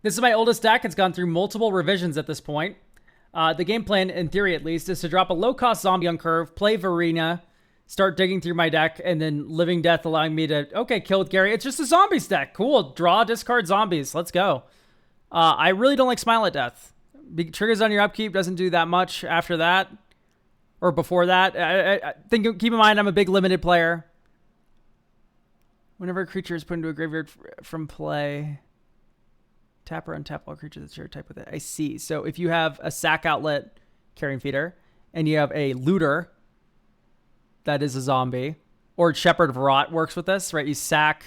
This is my oldest deck. It's gone through multiple revisions at this point. The game plan, in theory at least, is to drop a low-cost zombie on curve, play Varina, start digging through my deck, and then Living Death allowing me to, okay, kill with Gary. It's just a zombies deck. Cool. Draw, discard zombies. Let's go. I really don't like Smile at Death. Big triggers on your upkeep, doesn't do that much after that. Or before that. I think, keep in mind, I'm a big limited player. Whenever a creature is put into a graveyard from play, tap or untap all creatures that's your type with it. I see. So if you have a sack outlet carrying feeder, and you have a looter that is a zombie, or Shepherd of Rot works with this, right? You sack.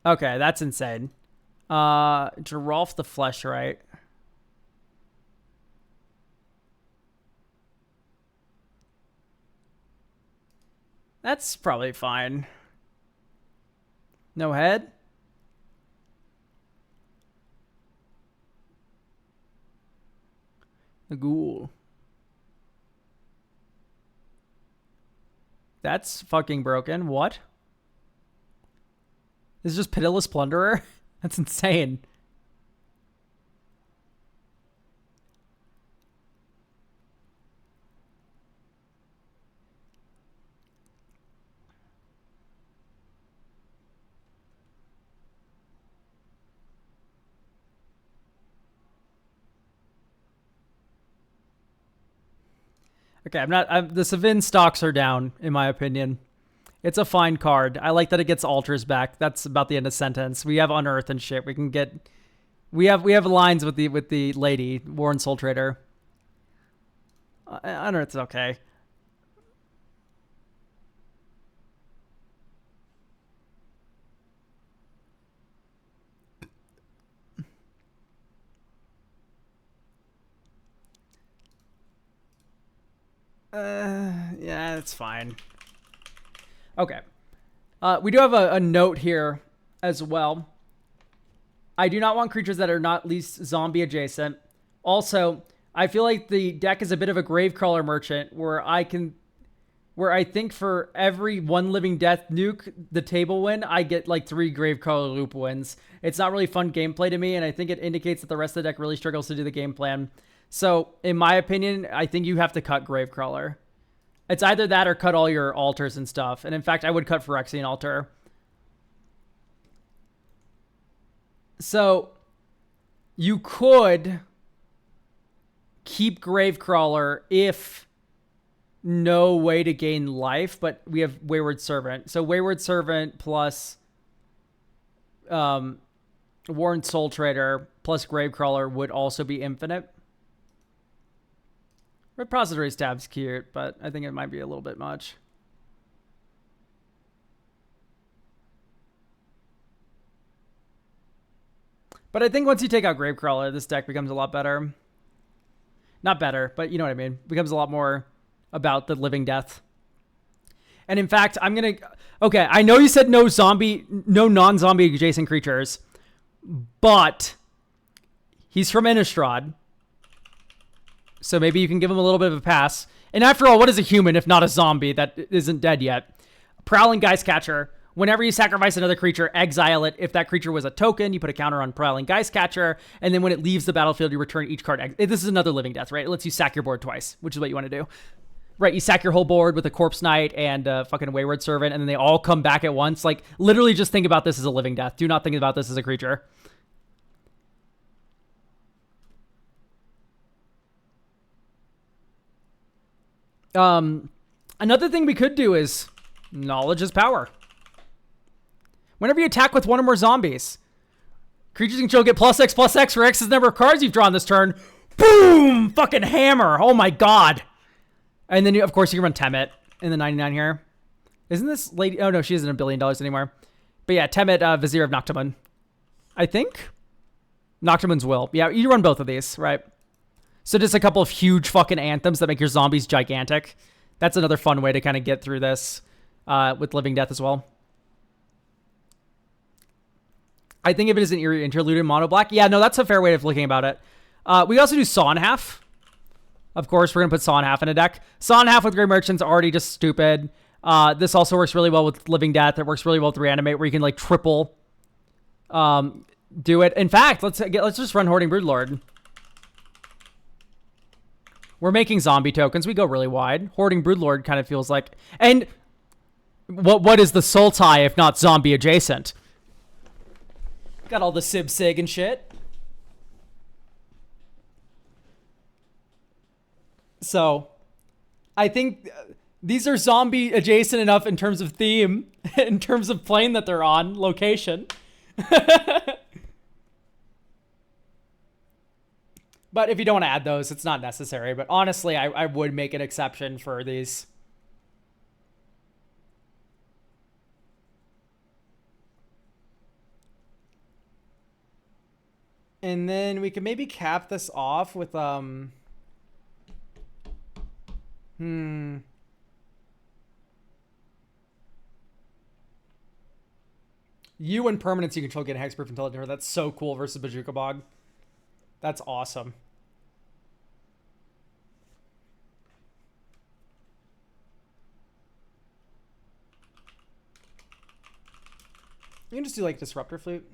Okay, that's insane. Giralf the Flesh, right? That's probably fine. No head? The Ghoul. That's fucking broken. What? This is just Pitiless Plunderer? That's insane. Okay, the Savin stocks are down, in my opinion. It's a fine card. I like that it gets altars back. That's about the end of sentence. We have Unearth and shit. We can get... We have lines with the lady, Warren Soul Trader. Unearth's okay. Yeah, it's fine. Okay. We do have a note here as well. I do not want creatures that are not least zombie adjacent. Also, I feel like the deck is a bit of a Gravecrawler merchant where I think for every one Living Death nuke the table win, I get like 3 Gravecrawler loop wins. It's not really fun gameplay to me, and I think it indicates that the rest of the deck really struggles to do the game plan. So, in my opinion, I think you have to cut Gravecrawler. It's either that or cut all your altars and stuff. And in fact, I would cut Phyrexian Altar. So, you could keep Gravecrawler if no way to gain life, but we have Wayward Servant. So, Wayward Servant plus Warren Soul Trader plus Gravecrawler would also be infinite. Repository Stab's cute, but I think it might be a little bit much. But I think once you take out Gravecrawler, this deck becomes a lot better. Not better, but you know what I mean. Becomes a lot more about the Living Death. And in fact, I'm going to... Okay, I know you said no non-zombie adjacent creatures, but he's from Innistrad. So maybe you can give him a little bit of a pass. And after all, what is a human if not a zombie that isn't dead yet? Prowling Geistcatcher. Whenever you sacrifice another creature, exile it. If that creature was a token, you put a counter on Prowling Geistcatcher. And then when it leaves the battlefield, you return each card. This is another Living Death, right? It lets you sack your board twice, which is what you want to do. Right, you sack your whole board with a Corpse Knight and fucking Wayward Servant, and then they all come back at once. Like, literally just think about this as a Living Death. Do not think about this as a creature. Another thing we could do is Knowledge is Power. Whenever you attack with one or more zombies, creatures can get +X for X's number of cards you've drawn this turn. Boom! Fucking hammer. Oh my god. And then, of course, you can run Temet in the 99 here. Isn't this lady... Oh, no, she isn't $1 billion anymore. But yeah, Temet, Vizier of Noctimun. I think? Noctimun's Will. Yeah, you run both of these, right? So just a couple of huge fucking anthems that make your zombies gigantic. That's another fun way to kind of get through this with Living Death as well. I think if it is an Eerie Interlude in mono black, yeah, no, that's a fair way of looking about it. We also do Saw in Half. Of course, we're going to put Saw in Half in a deck. Saw in Half with Grey Merchant's already just stupid. This also works really well with Living Death. It works really well with Reanimate, where you can like triple Do it. In fact, let's just run Hoarding Broodlord. We're making zombie tokens. We go really wide. Hoarding Broodlord kind of feels like... And what is the Sultai if not zombie adjacent? Got all the Sib Sig and shit. So, I think these are zombie adjacent enough in terms of theme, in terms of plane that they're on, location. But if you don't want to add those, it's not necessary. But honestly, I would make an exception for these. And then we can maybe cap this off with You and permanents you control get hexproof intelligent. That's so cool versus Bajuka Bog. That's awesome. You can just do like Disruptor Flute.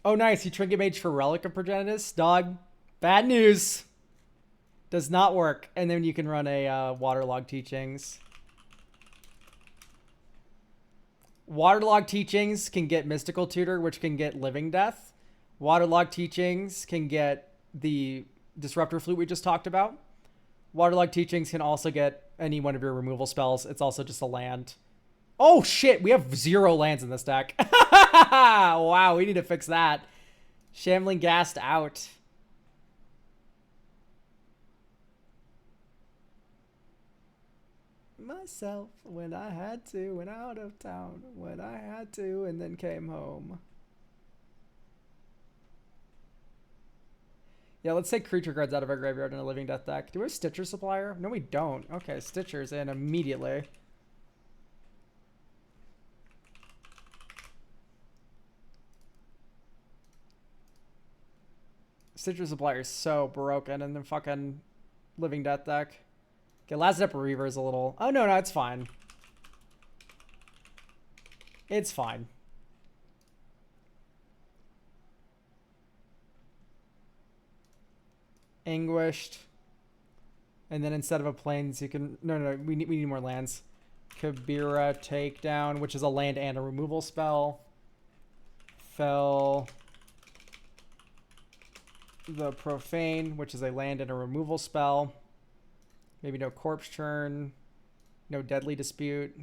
Oh, nice. You Trinket Mage for Relic of Progenitus. Dog. Bad news. Does not work. And then you can run a Waterlog Teachings. Waterlog Teachings can get Mystical Tutor, which can get Living Death. Waterlog Teachings can get the Disruptor Flute we just talked about. Waterlog Teachings can also get any one of your removal spells. It's also just a land. Oh, shit. We have 0 lands in this deck. Wow, we need to fix that. Shambling Ghast out. Myself when I had to, went out of town when I had to, and then came home. Yeah, let's take creature cards out of our graveyard in a Living Death deck. Do we have Stitcher Supplier? No, we don't. Okay, Stitcher's in immediately. Stitcher Supplier is so broken in the fucking Living Death deck. Okay, Last Step Reaver is a little... Oh, no, it's fine. It's fine. Anguished. And then instead of a plains, you can... No, we need more lands. Kabira Takedown, which is a land and a removal spell. Fell... The Profane, which is a land and a removal spell. Maybe no Corpse Churn. No Deadly Dispute.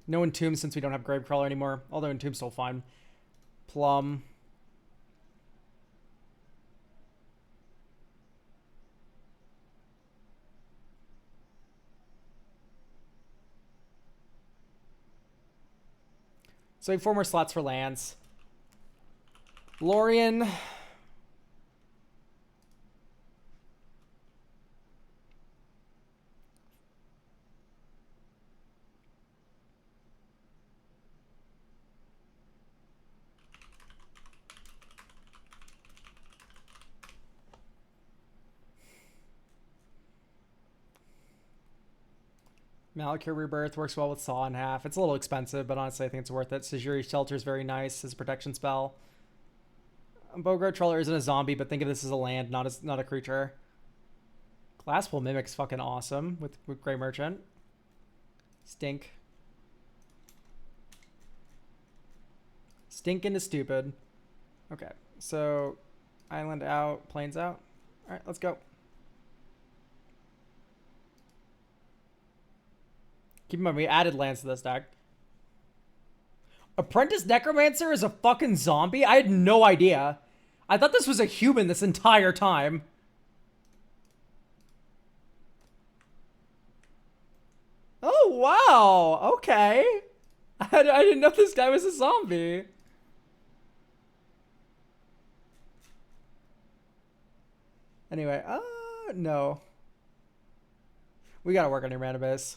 No Entomb since we don't have Gravecrawler anymore. Although Entomb's still fine. Plum. So we have 4 more slots for lands. Lorien. Malakir Rebirth works well with Saw in half. It's a little expensive, but honestly, I think it's worth it. Sejuri Shelter is very nice as a protection spell. Bogart Troller isn't a zombie, but think of this as a land, not a creature. Glasspool Mimic's fucking awesome with Grey Merchant. Stink. Stink into stupid. Okay, so island out, plains out. All right, let's go. Keep in mind, we added lands to this deck. Apprentice Necromancer is a fucking zombie? I had no idea. I thought this was a human this entire time. Oh, wow. Okay. I didn't know this guy was a zombie. Anyway, no. We gotta work on your mana base.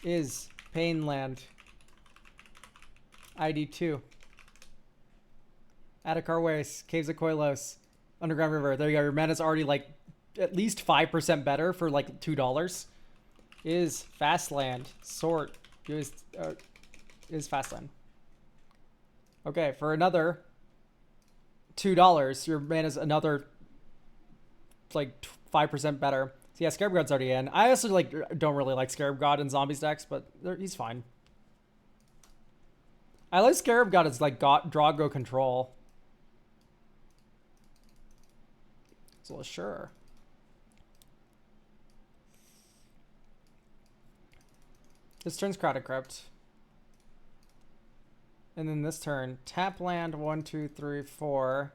Is Painland. ID 2. Attakar Waste. Caves of Koilos. Underground River. There you go. Your mana's already like at least 5% better for like $2. Is Fastland. Sort. Is Fastland. Okay, for another $2, your man is another like 5% better. So yeah, Scarab God's already in. I also don't really like Scarab God in Zombies decks, but he's fine. I like Scarab God as like Drago control. So sure. This turn's Crowded Crypt. And then this turn, tap land 1, 2, 3, 4.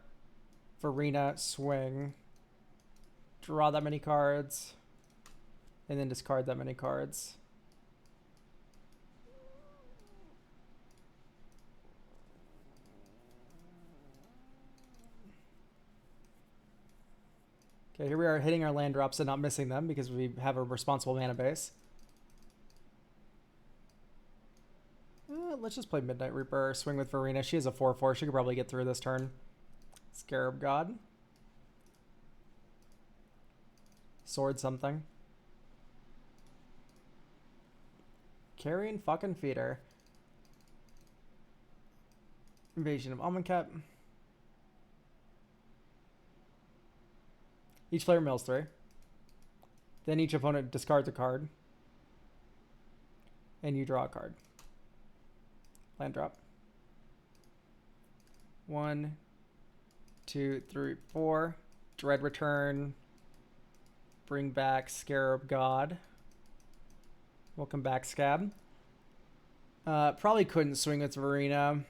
Varina, swing. Draw that many cards. And then discard that many cards. Okay, here we are hitting our land drops and not missing them because we have a responsible mana base. Let's just play Midnight Reaper, swing with Varina. She has a 4/4. She could probably get through this turn. Scarab God. Sword something. Carrion fucking Feeder. Invasion of Amonkhet. Each player mills 3. Then each opponent discards a card. And you draw a card. Land drop. 1, 2, 3, 4. Dread Return. Bring back Scarab God. Welcome back, Scab. Probably couldn't swing with Varina.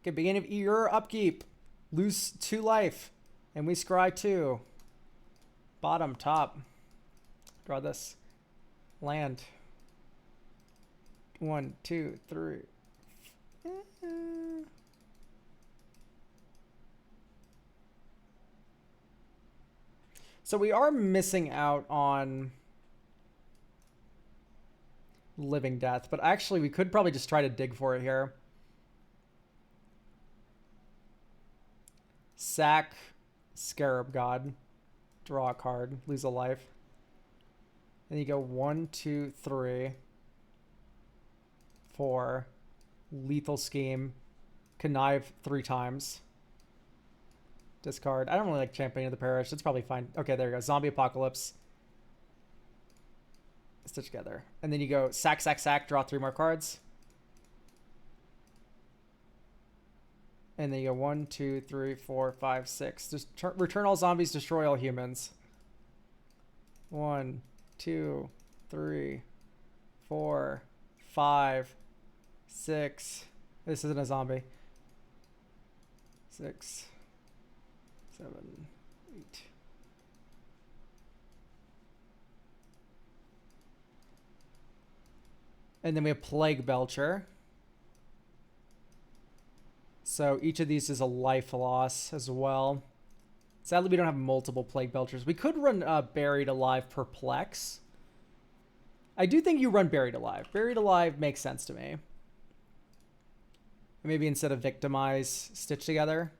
Okay, beginning of your upkeep. Lose 2 life. And we scry 2. Bottom, top. Draw this. Land. 1, 2, 3. So we are missing out on Living Death, but actually we could probably just try to dig for it here. Sack Scarab God. Draw a card. Lose a life. And you go 1, 2, 3, 4. Lethal Scheme. Connive 3 times. Discard. I don't really like Champion of the Parish. It's probably fine. Okay, there you go. Zombie Apocalypse. Stitch together. And then you go sack, sack, sack. Draw 3 more cards. And then you go 1, 2, 3, 4, 5, 6. Just return all zombies, destroy all humans. 1, 2, 3, 4, 5, 6. This isn't a zombie. 6, 7, 8. And then we have Plague Belcher. So each of these is a life loss as well. Sadly, we don't have multiple Plague Belchers. We could run Buried Alive Perplex. I do think you run Buried Alive. Buried Alive makes sense to me. Maybe instead of Victimize, Stitch Together.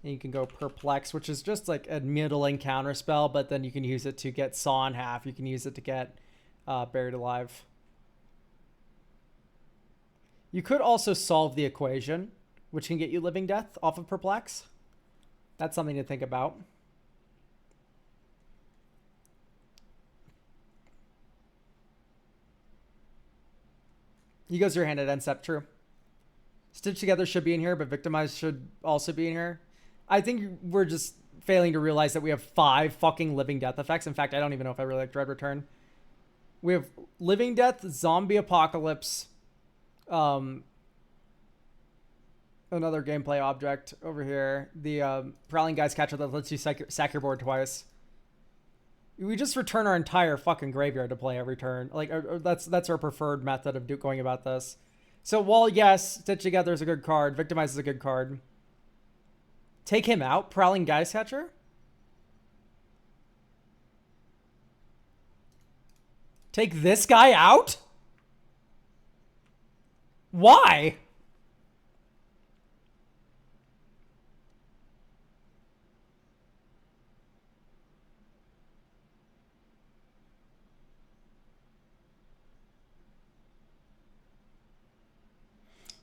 And you can go Perplex, which is just like a middling counter spell, but then you can use it to get Saw in half. You can use it to get Buried Alive. You could also solve the equation, which can get you Living Death off of Perplex. That's something to think about. You guys are your hand at end step, true. Stitch Together should be in here, but Victimize should also be in here. I think we're just failing to realize that we have 5 fucking Living Death effects. In fact, I don't even know if I really like Dread Return. We have Living Death, Zombie Apocalypse, another gameplay object over here. The Prowling Guy's Catcher that lets you sack your board twice. We just return our entire fucking graveyard to play every turn. Like that's our preferred method of going about this. So while yes, Stitch Together is a good card, Victimize is a good card. Take him out, Prowling Guy's Catcher. Take this guy out? Why?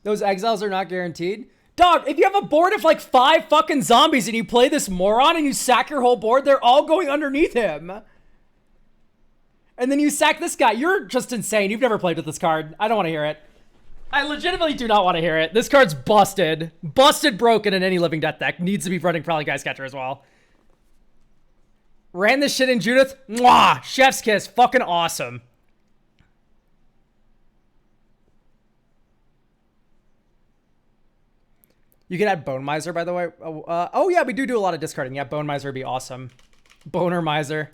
Those exiles are not guaranteed. Dog, if you have a board of like 5 fucking zombies and you play this moron and you sack your whole board, they're all going underneath him. And then you sack this guy. You're just insane. You've never played with this card. I don't want to hear it. I legitimately do not want to hear it. This card's busted. Busted broken in any Living Death deck. Needs to be running Prowling Guy Catcher as well. Ran this shit in Judith. Mwah! Chef's kiss. Fucking awesome. You can add Bone Miser, by the way. Oh, yeah, we do a lot of discarding. Yeah, Bone Miser would be awesome. Boner Miser.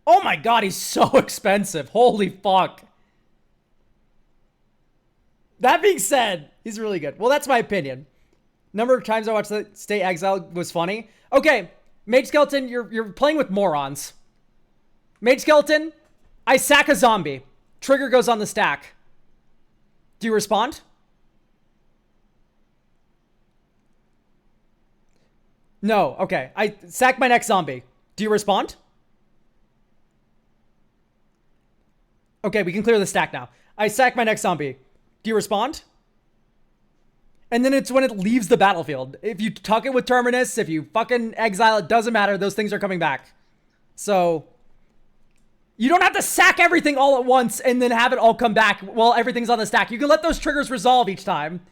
Oh my god, he's so expensive. Holy fuck. That being said, he's really good. Well, that's my opinion. Number of times I watched the Stay Exiled was funny. Okay, Mage Skeleton, you're playing with morons. Mage Skeleton, I sack a zombie. Trigger goes on the stack. Do you respond? No. Okay. I sack my next zombie. Do you respond? Okay, we can clear the stack now. I sack my next zombie. Do you respond? And then it's when it leaves the battlefield. If you tuck it with Terminus, if you fucking exile, it doesn't matter. Those things are coming back. So you don't have to sack everything all at once and then have it all come back while everything's on the stack. You can let those triggers resolve each time.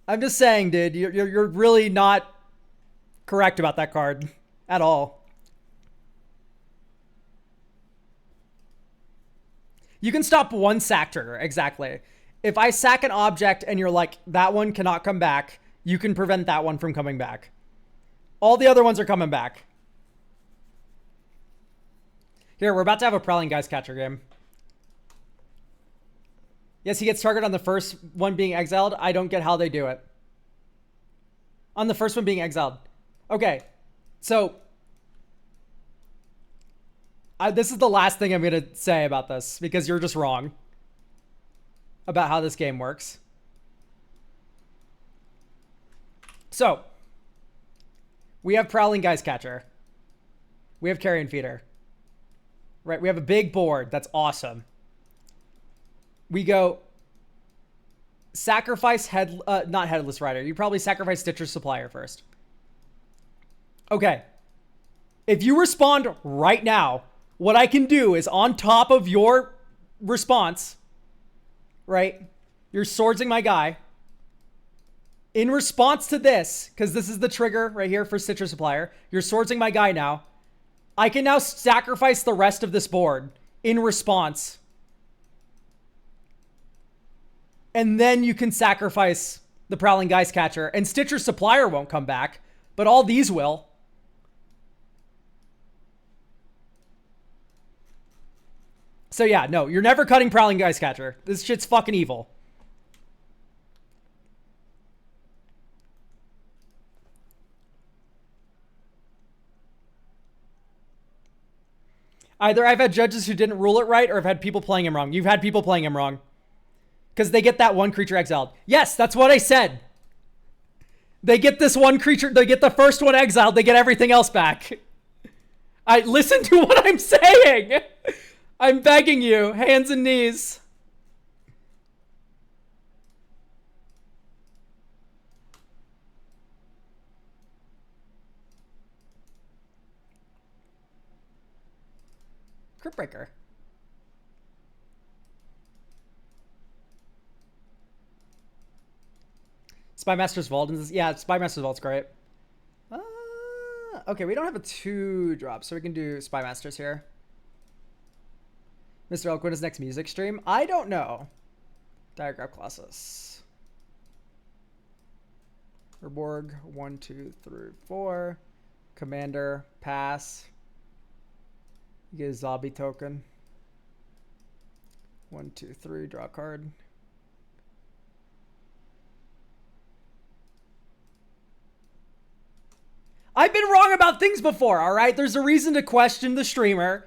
I'm just saying, dude, you're really not correct about that card at all. You can stop one sack trigger, exactly. If I sack an object and you're like, that one cannot come back, you can prevent that one from coming back. All the other ones are coming back. Here, we're about to have a Prowling Guys Catcher game. Yes, he gets targeted on the first one being exiled. I don't get how they do it. On the first one being exiled. Okay, so this is the last thing I'm going to say about this because you're just wrong about how this game works. So, we have Prowling Guys Catcher. We have Carrion Feeder. Right, we have a big board. That's awesome. We go sacrifice not Headless Rider. You probably sacrifice Stitcher's Supplier first. Okay. If you respond right now, what I can do is on top of your response, right? You're swordsing my guy. In response to this, because this is the trigger right here for Stitcher Supplier, you're swordsing my guy now. I can now sacrifice the rest of this board in response. And then you can sacrifice the Prowling Guys Catcher. And Stitcher Supplier won't come back, but all these will. So yeah, no, you're never cutting Prowling Guys Catcher. This shit's fucking evil. Either I've had judges who didn't rule it right or I've had people playing him wrong. You've had people playing him wrong. Because they get that one creature exiled. Yes, that's what I said. They get this one creature. They get the first one exiled. They get everything else back. Listen to what I'm saying. I'm begging you. Hands and knees. Crypt Breaker. Spymaster's Vault. Yeah, Spymaster's Vault's great. Okay, we don't have a 2-drop, so we can do Spymasters here. Mr. Elk, when is next music stream? I don't know. Diagram Colossus. Herborg, 1, 2, 3, 4. Commander, pass. You get a zombie token. 1, 2, 3, draw a card. I've been wrong about things before, all right? There's a reason to question the streamer.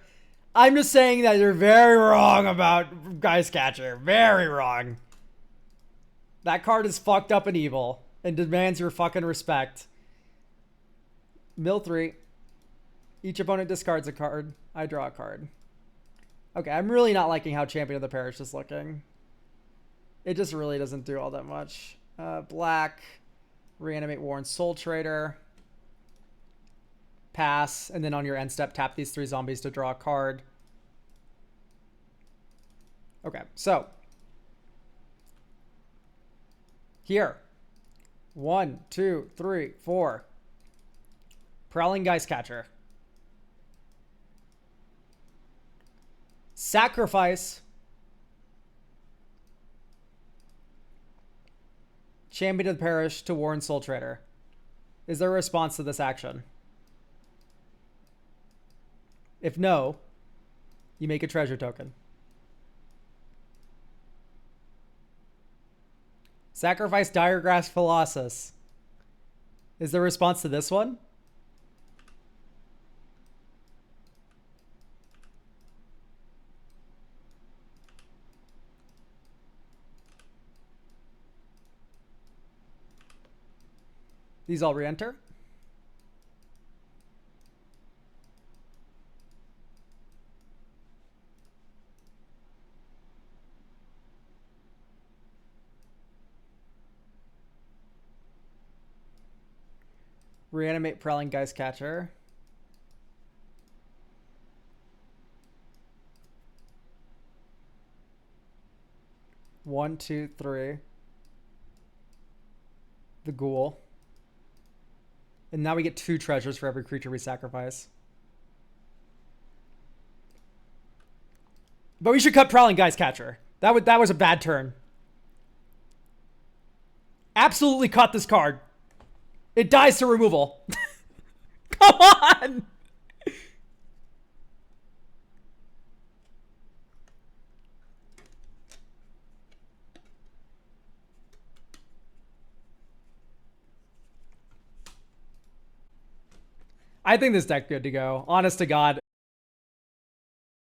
I'm just saying that you're very wrong about Guys Catcher. Very wrong. That card is fucked up and evil and demands your fucking respect. Mill 3. Each opponent discards a card. I draw a card. Okay, I'm really not liking how Champion of the Parish is looking. It just really doesn't do all that much. Black, reanimate Warren Soul Trader. Pass, and then on your end step, tap these 3 zombies to draw a card. Okay, so. Here. 1, 2, 3, 4. Prowling Geistcatcher. Sacrifice. Champion of the Parish to Warren Soul Trader. Is there a response to this action? If no, you make a treasure token. Sacrifice Diregrass Colossus. Is there a response to this one? These all re-enter. Reanimate Prowling Geistcatcher. One, two, three. The Ghoul. And now we get 2 treasures for every creature we sacrifice. But we should cut Prowling Geistcatcher. That was a bad turn. Absolutely cut this card. It dies to removal. Come on! I think this deck's good to go. Honest to God.